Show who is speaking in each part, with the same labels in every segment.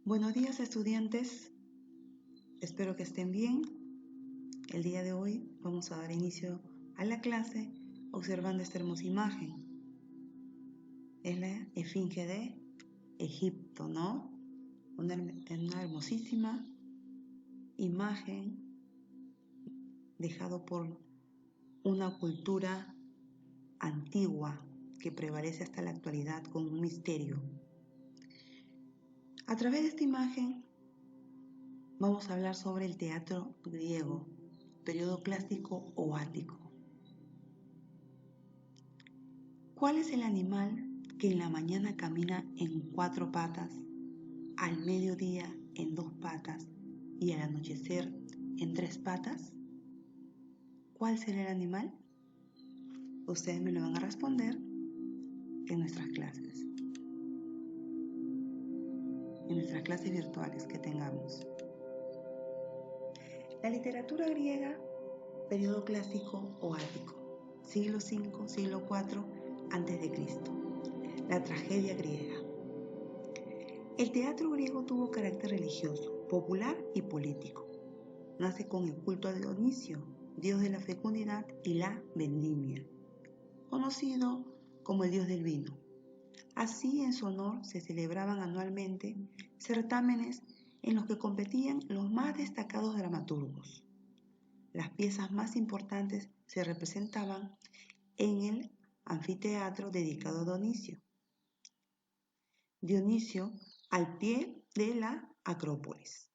Speaker 1: Buenos días, estudiantes, espero que estén bien. El día de hoy vamos a dar inicio a la clase observando esta hermosa imagen. Es la Esfinge de Egipto, ¿no? Una hermosísima imagen dejado por una cultura antigua que prevalece hasta la actualidad con un misterio. A través de esta imagen vamos a hablar sobre el teatro griego, periodo clásico o ático. ¿Cuál es el animal que en la mañana camina en 4 patas, al mediodía en 2 patas y al anochecer en 3 patas? ¿Cuál será el animal? Ustedes me lo van a responder en nuestras clases virtuales que tengamos. La literatura griega, periodo clásico o ático, siglo V, siglo IV a.C. La tragedia griega. El teatro griego tuvo carácter religioso, popular y político. Nace con el culto a Dionisio, dios de la fecundidad y la vendimia, conocido como el dios del vino. Así, en su honor se celebraban anualmente certámenes en los que competían los más destacados dramaturgos. Las piezas más importantes se representaban en el anfiteatro dedicado a Dionisio, al pie de la Acrópolis.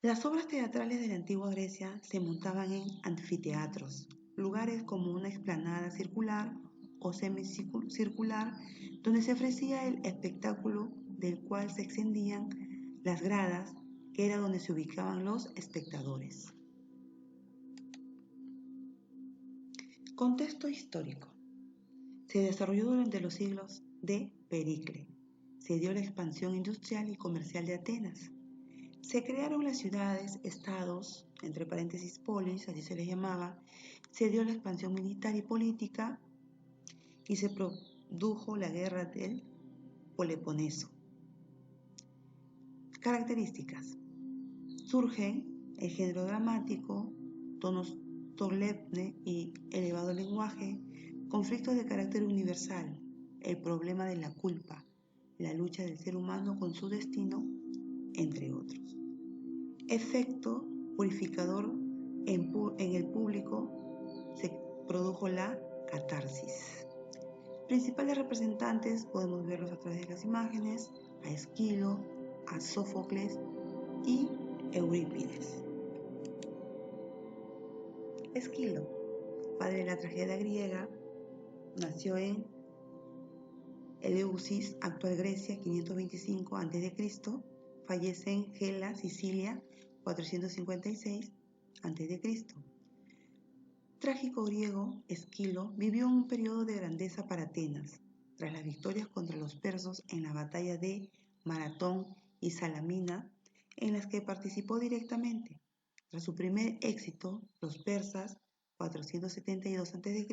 Speaker 1: Las obras teatrales de la antigua Grecia se montaban en anfiteatros, lugares como una explanada circular o semicircular donde se ofrecía el espectáculo del cual se extendían las gradas, que era donde se ubicaban los espectadores. Contexto histórico. Se desarrolló durante los siglos de Pericle. Se dio la expansión industrial y comercial de Atenas. Se crearon las ciudades, estados, entre paréntesis polis, así se les llamaba. Se dio la expansión militar y política y se produjo la guerra del Peloponeso. Características. Surgen el género dramático, tonos solemne y elevado lenguaje, conflictos de carácter universal, el problema de la culpa, la lucha del ser humano con su destino, entre otros. Efecto purificador en el público, se produjo la catarsis. Principales representantes podemos verlos a través de las imágenes: a Esquilo, a Sófocles y Eurípides. Esquilo, padre de la tragedia griega, nació en Eleusis, actual Grecia, 525 a.C., fallece en Gela, Sicilia, 456 a.C. Trágico griego, Esquilo vivió un periodo de grandeza para Atenas, tras las victorias contra los persas en la batalla de Maratón y Salamina, en las que participó directamente. Tras su primer éxito, los persas, 472 a.C.,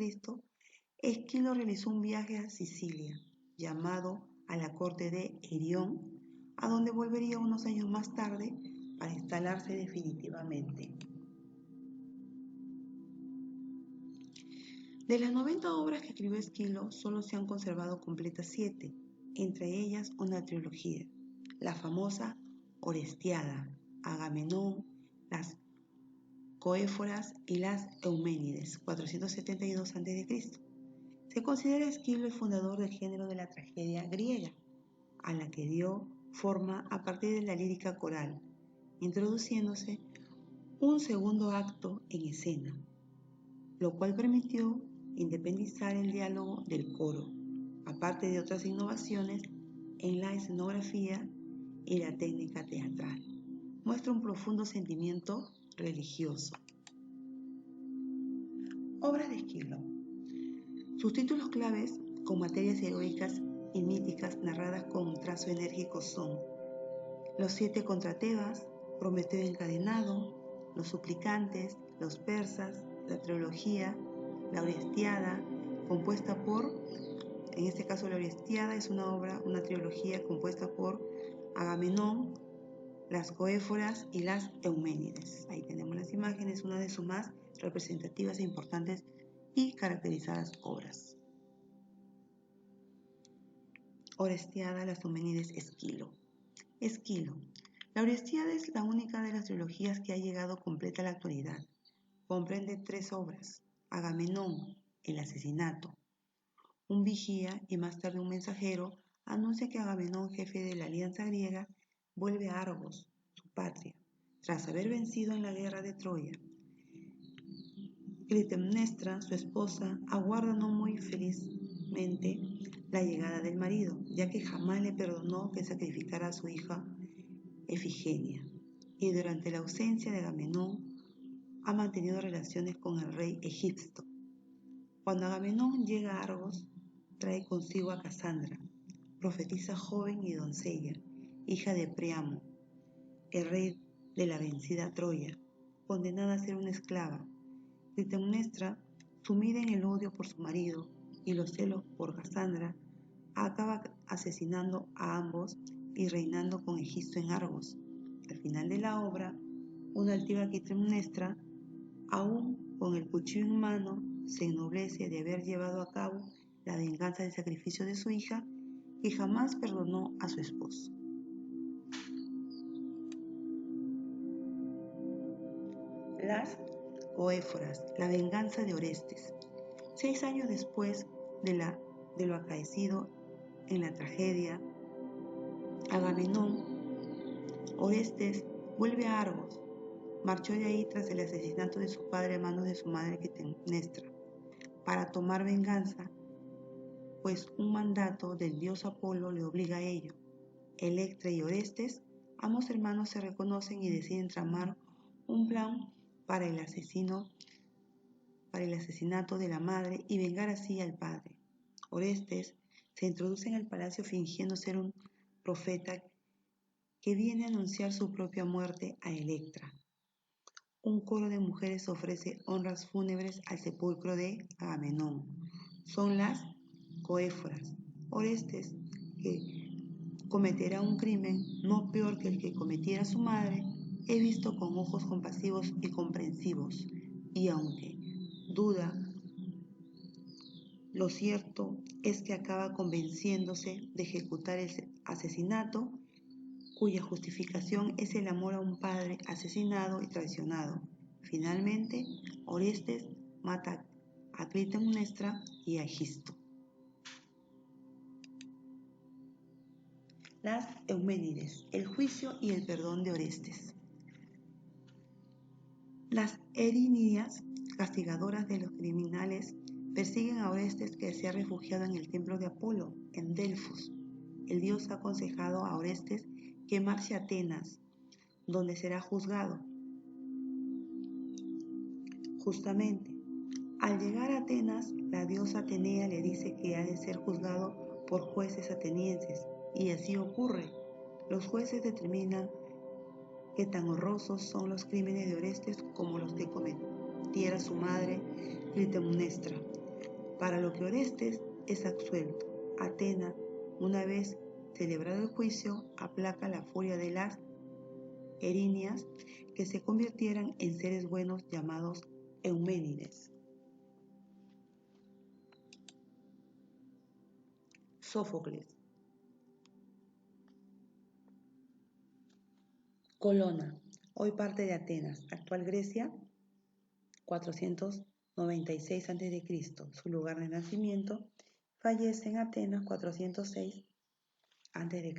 Speaker 1: Esquilo realizó un viaje a Sicilia, llamado a la corte de Herión, a donde volvería unos años más tarde para instalarse definitivamente. De las 90 obras que escribió Esquilo, solo se han conservado completas 7, entre ellas una trilogía, la famosa Orestiada, Agamenón, las Coéforas y las Euménides, 472 a.C. Se considera Esquilo el fundador del género de la tragedia griega, a la que dio forma a partir de la lírica coral, introduciéndose un segundo acto en escena, lo cual permitió independizar el diálogo del coro, aparte de otras innovaciones en la escenografía y la técnica teatral. Muestra un profundo sentimiento religioso. Obras de Esquilo. Sus títulos claves, con materias heroicas y míticas narradas con un trazo enérgico, son Los 7 contra Tebas, Prometeo encadenado, Los suplicantes, Los persas, la trilogía, La Orestiada, compuesta por, en este caso La Orestiada es una trilogía compuesta por Agamenón, las Coéforas y las Euménides. Ahí tenemos las imágenes, una de sus más representativas e importantes y caracterizadas obras. Orestiada, las Euménides, Esquilo. Esquilo. La Orestiada es la única de las trilogías que ha llegado completa a la actualidad. Comprende 3 obras: Agamenón, el asesinato. Un vigía y más tarde un mensajero anuncia que Agamenón, jefe de la alianza griega, vuelve a Argos, su patria, tras haber vencido en la guerra de Troya. Clitemnestra, su esposa, aguarda no muy felizmente la llegada del marido, ya que jamás le perdonó que sacrificara a su hija Efigenia, y durante la ausencia de Agamenón ha mantenido relaciones con el rey Egisto. Cuando Agamenón llega a Argos, trae consigo a Casandra, profetisa joven y doncella, hija de Priamo, el rey de la vencida Troya, condenada a ser una esclava. Clitemnestra, sumida en el odio por su marido y los celos por Casandra, acaba asesinando a ambos y reinando con Egisto en Argos. Al final de la obra, una altiva Clitemnestra, aún con el cuchillo en mano, se ennoblece de haber llevado a cabo la venganza del sacrificio de su hija y jamás perdonó a su esposo. Las Coéforas, la venganza de Orestes. 6 años después de lo acaecido en la tragedia Agamenón, Orestes vuelve a Argos. Marchó de ahí tras el asesinato de su padre a manos de su madre Clitemnestra, para tomar venganza, pues un mandato del dios Apolo le obliga a ello. Electra y Orestes, ambos hermanos, se reconocen y deciden tramar un plan para el asesinato de la madre y vengar así al padre. Orestes se introduce en el palacio fingiendo ser un profeta que viene a anunciar su propia muerte a Electra. Un coro de mujeres ofrece honras fúnebres al sepulcro de Agamenón. Son las Coéforas. Orestes, que cometerá un crimen no peor que el que cometiera su madre, es visto con ojos compasivos y comprensivos, y aunque duda, lo cierto es que acaba convenciéndose de ejecutar el asesinato, cuya justificación es el amor a un padre asesinado y traicionado. Finalmente, Orestes mata a Clitemnestra y a Egisto. Las Euménides, el juicio y el perdón de Orestes. Las Erínidas, castigadoras de los criminales, persiguen a Orestes, que se ha refugiado en el templo de Apolo, en Delfos. El dios ha aconsejado a Orestes que marche a Atenas, donde será juzgado. Justamente, al llegar a Atenas, la diosa Atenea le dice que ha de ser juzgado por jueces atenienses, y así ocurre. Los jueces determinan que tan horrorosos son los crímenes de Orestes como los que cometiera su madre Clitemnestra, para lo que Orestes es absuelto. Atenas, una vez celebrado el juicio, aplaca la furia de las Eríneas, que se convirtieran en seres buenos llamados Euménides. Sófocles. Colona, hoy parte de Atenas, actual Grecia, 496 a.C., su lugar de nacimiento. Fallece en Atenas 406 a.C.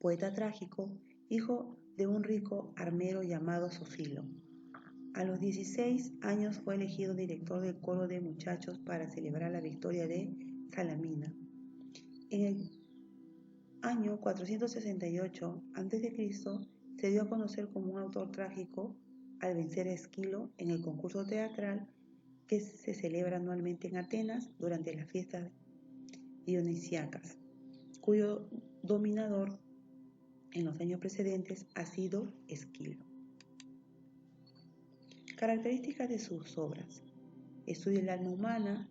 Speaker 1: Poeta trágico, hijo de un rico armero llamado Sofilo. A los 16 años fue elegido director del coro de muchachos para celebrar la victoria de Salamina. En el año 468 a.C. se dio a conocer como un autor trágico al vencer a Esquilo en el concurso teatral que se celebra anualmente en Atenas durante las fiestas dionisíacas, cuyo dominador en los años precedentes ha sido Esquilo. Características de sus obras: estudia el alma humana,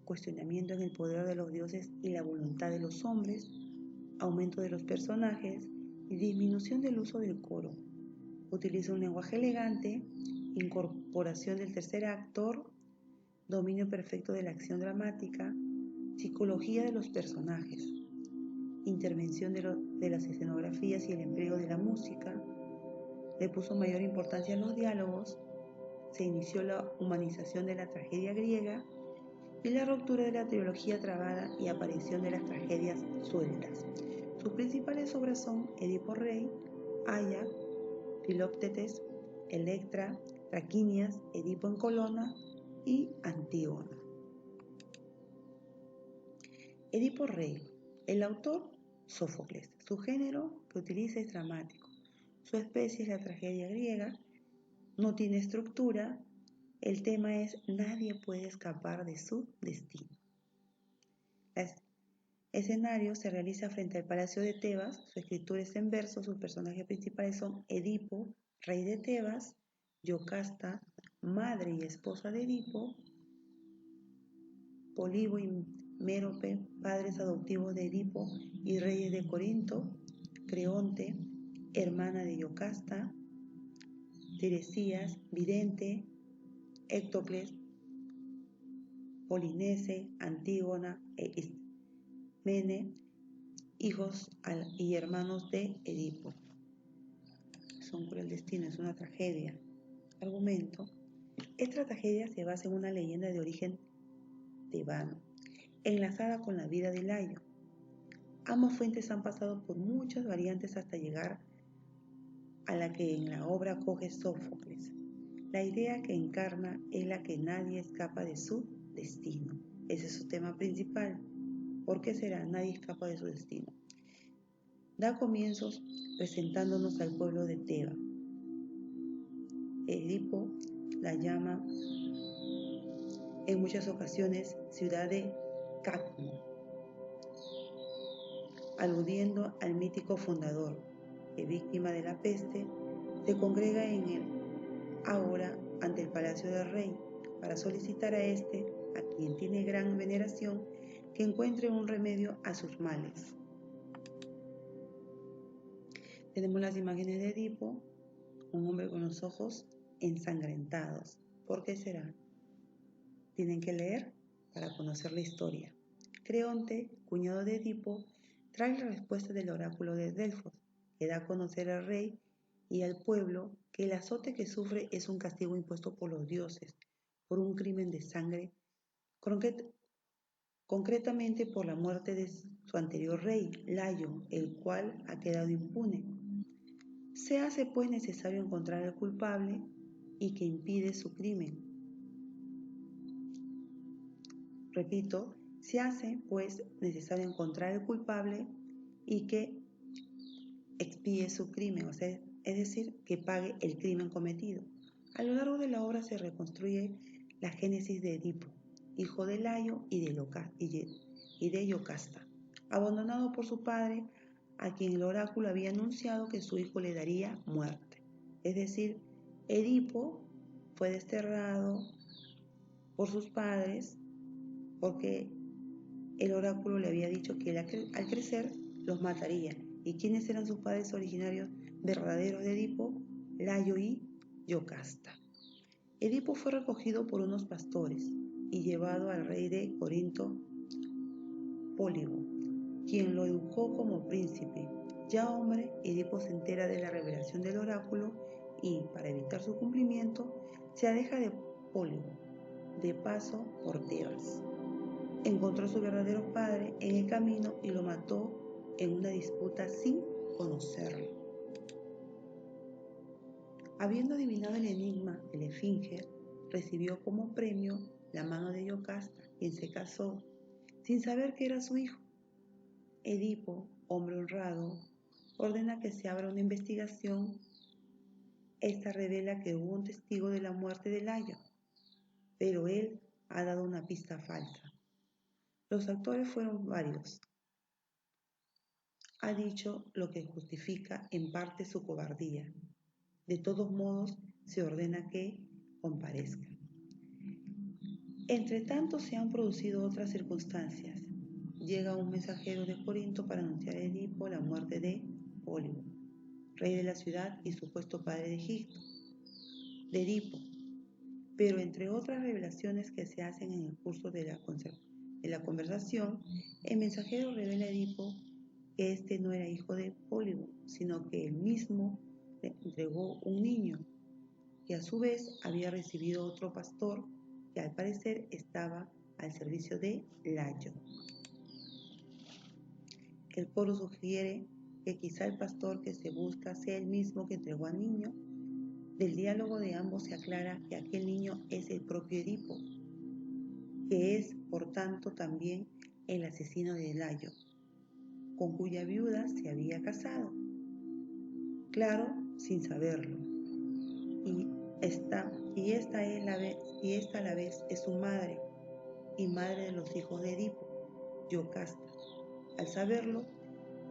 Speaker 1: cuestionamiento en el poder de los dioses y la voluntad de los hombres, aumento de los personajes y disminución del uso del coro. Utiliza un lenguaje elegante, incorporación del tercer actor, dominio perfecto de la acción dramática, psicología de los personajes, intervención de las escenografías y el empleo de la música. Le puso mayor importancia a los diálogos, se inició la humanización de la tragedia griega y la ruptura de la trilogía trabada y aparición de las tragedias sueltas. Sus principales obras son Edipo Rey, Aya, Filoctetes, Electra, Traquinias, Edipo en Colona y Antígona. Edipo Rey. El autor, Sófocles. Su género que utiliza es dramático. Su especie es la tragedia griega. No tiene estructura. El tema es nadie puede escapar de su destino. El escenario se realiza frente al Palacio de Tebas. Su escritura es en verso. Sus personajes principales son Edipo, rey de Tebas, Yocasta, madre y esposa de Edipo, Polibo y Mérope, padres adoptivos de Edipo y reyes de Corinto, Creonte, hermana de Yocasta, Tiresías, vidente, Héctocles, Polinece, Antígona e Ismene, hijos y hermanos de Edipo. Son por el destino, es una tragedia. Argumento. Esta tragedia se basa en una leyenda de origen tebano, enlazada con la vida de Layo. Ambas fuentes han pasado por muchas variantes hasta llegar a la que en la obra coge Sófocles. La idea que encarna es la que nadie escapa de su destino. Ese es su tema principal. ¿Por qué será? Nadie escapa de su destino. Da comienzos presentándonos al pueblo de Teba. Edipo la llama en muchas ocasiones ciudad de Cadmo, aludiendo al mítico fundador, que víctima de la peste, se congrega en el ahora ante el palacio del rey para solicitar a este, a quien tiene gran veneración, que encuentre un remedio a sus males. Tenemos las imágenes de Edipo, un hombre con los ojos ensangrentados. ¿Por qué será? Tienen que leer para conocer la historia. Creonte, cuñado de Edipo, trae la respuesta del oráculo de Delfos, que da a conocer al rey y al pueblo que el azote que sufre es un castigo impuesto por los dioses por un crimen de sangre, concretamente por la muerte de su anterior rey, Layo, el cual ha quedado impune. Se hace pues necesario encontrar al culpable y que impide su crimen. Repito, se hace pues necesario encontrar al culpable y que expíe su crimen, es decir, que pague el crimen cometido. A lo largo de la obra se reconstruye la génesis de Edipo, hijo de Layo y de Yocasta, abandonado por su padre, a quien el oráculo había anunciado que su hijo le daría muerte. Es decir, Edipo fue desterrado por sus padres porque el oráculo le había dicho que él al crecer los mataría. ¿Y quiénes eran sus padres originarios verdaderos de Edipo? Layo y Yocasta. Edipo fue recogido por unos pastores y llevado al rey de Corinto, Pólibo, quien lo educó como príncipe. Ya hombre, Edipo se entera de la revelación del oráculo y, para evitar su cumplimiento, se aleja de Pólibo, de paso por Tebas. Encontró a su verdadero padre en el camino y lo mató en una disputa sin conocerlo. Habiendo adivinado el enigma de la esfinge, recibió como premio la mano de Yocasta, quien se casó, sin saber que era su hijo. Edipo, hombre honrado, ordena que se abra una investigación. Esta revela que hubo un testigo de la muerte de Layo, pero él ha dado una pista falsa. Los actores fueron varios. Ha dicho lo que justifica en parte su cobardía. De todos modos, se ordena que comparezca. Entre tanto, se han producido otras circunstancias. llega un mensajero de Corinto para anunciar a Edipo la muerte de Pólibo, rey de la ciudad y supuesto padre de Egipto, de Edipo. Pero entre otras revelaciones que se hacen en el curso de la conversación, el mensajero revela a Edipo que este no era hijo de Pólibo, sino que él mismo le entregó un niño, que a su vez había recibido otro pastor que al parecer estaba al servicio de Layo. El coro sugiere que quizá el pastor que se busca sea el mismo que entregó al niño. Del diálogo de ambos se aclara que aquel niño es el propio Edipo, que es, por tanto, también el asesino de Layo, con cuya viuda se había casado. Claro, sin saberlo. Y esta a la vez es su madre y madre de los hijos de Edipo, Yocasta. Al saberlo,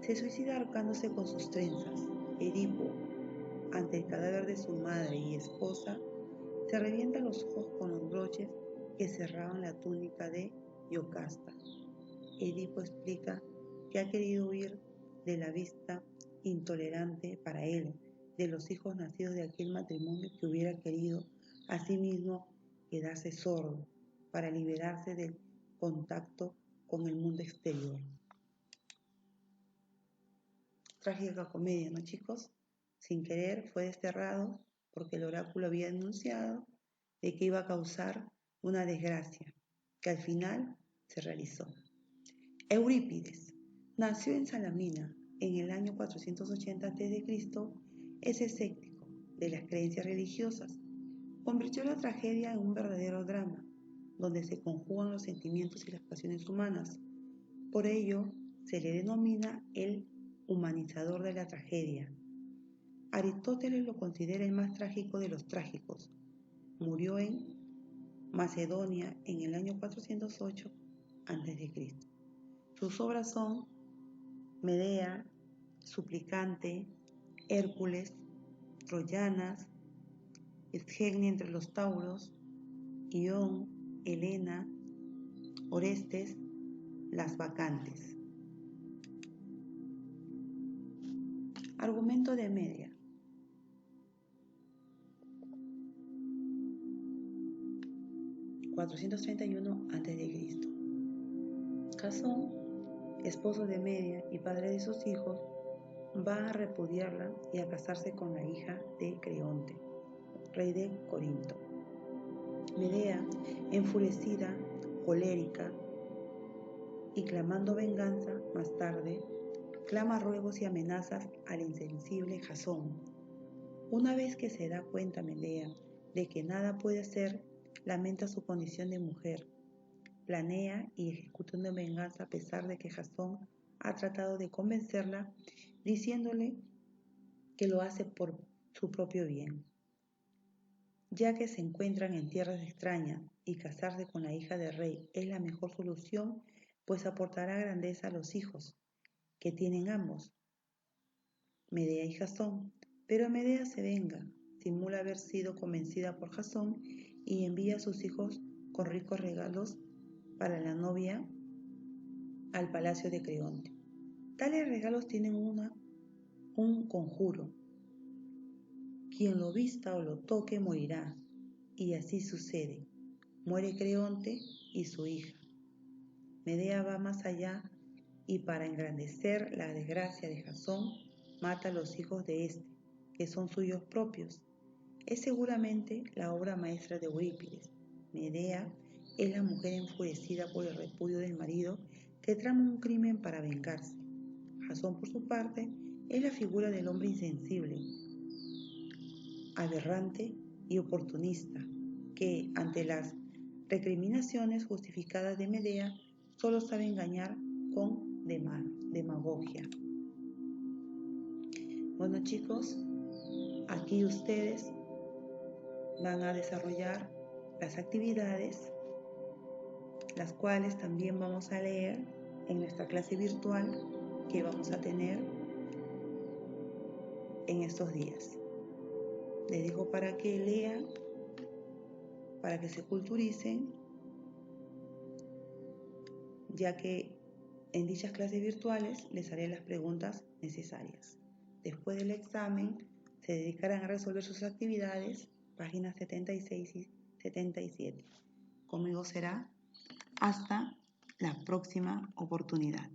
Speaker 1: se suicida ahorcándose con sus trenzas. Edipo, ante el cadáver de su madre y esposa, se revienta los ojos con los broches que cerraban la túnica de Yocasta. Edipo explica que ha querido huir de la vista intolerante para él de los hijos nacidos de aquel matrimonio, que hubiera querido asimismo quedarse sordo para liberarse del contacto con el mundo exterior. Trágica comedia, ¿no, chicos? Sin querer fue desterrado porque el oráculo había anunciado de que iba a causar una desgracia, que al final se realizó. Eurípides nació en Salamina en el año 480 a.C. Es escéptico de las creencias religiosas. Convirtió la tragedia en un verdadero drama, donde se conjugan los sentimientos y las pasiones humanas. Por ello, se le denomina el humanizador de la tragedia. Aristóteles lo considera el más trágico de los trágicos. Murió en Macedonia en el año 408 a.C. Sus obras son Medea, Suplicante, Hércules, Troyanas, Ifigenia entre los tauros, Ión, Helena, Orestes, Las Bacantes. Argumento de Medea. (431 a.C.) Jasón, esposo de Medea y padre de sus hijos, va a repudiarla y a casarse con la hija de Creonte, rey de Corinto. Medea, enfurecida, colérica y clamando venganza, más tarde, clama ruegos y amenazas al insensible Jasón. Una vez que se da cuenta Medea de que nada puede hacer, lamenta su condición de mujer. Planea y ejecuta una venganza a pesar de que Jasón ha tratado de convencerla, diciéndole que lo hace por su propio bien. Ya que se encuentran en tierras extrañas y casarse con la hija del rey es la mejor solución, pues aportará grandeza a los hijos que tienen ambos, Medea y Jasón. Pero Medea se venga, simula haber sido convencida por Jasón y envía a sus hijos con ricos regalos para la novia al palacio de Creonte. Tales regalos tienen un conjuro. Quien lo vista o lo toque morirá, y así sucede. Muere Creonte y su hija. Medea va más allá y para engrandecer la desgracia de Jasón, mata a los hijos de éste, que son suyos propios. Es seguramente la obra maestra de Eurípides. Medea es la mujer enfurecida por el repudio del marido que trama un crimen para vengarse. Jasón, por su parte, es la figura del hombre insensible, aberrante y oportunista, que, ante las recriminaciones justificadas de Medea, solo sabe engañar con demagogia. Bueno, chicos, aquí ustedes van a desarrollar las actividades, las cuales también vamos a leer en nuestra clase virtual que vamos a tener en estos días. Les digo para que lean, para que se culturicen, ya que En dichas clases virtuales les haré las preguntas necesarias. Después del examen, se dedicarán a resolver sus actividades, páginas 76 y 77. Conmigo será hasta la próxima oportunidad.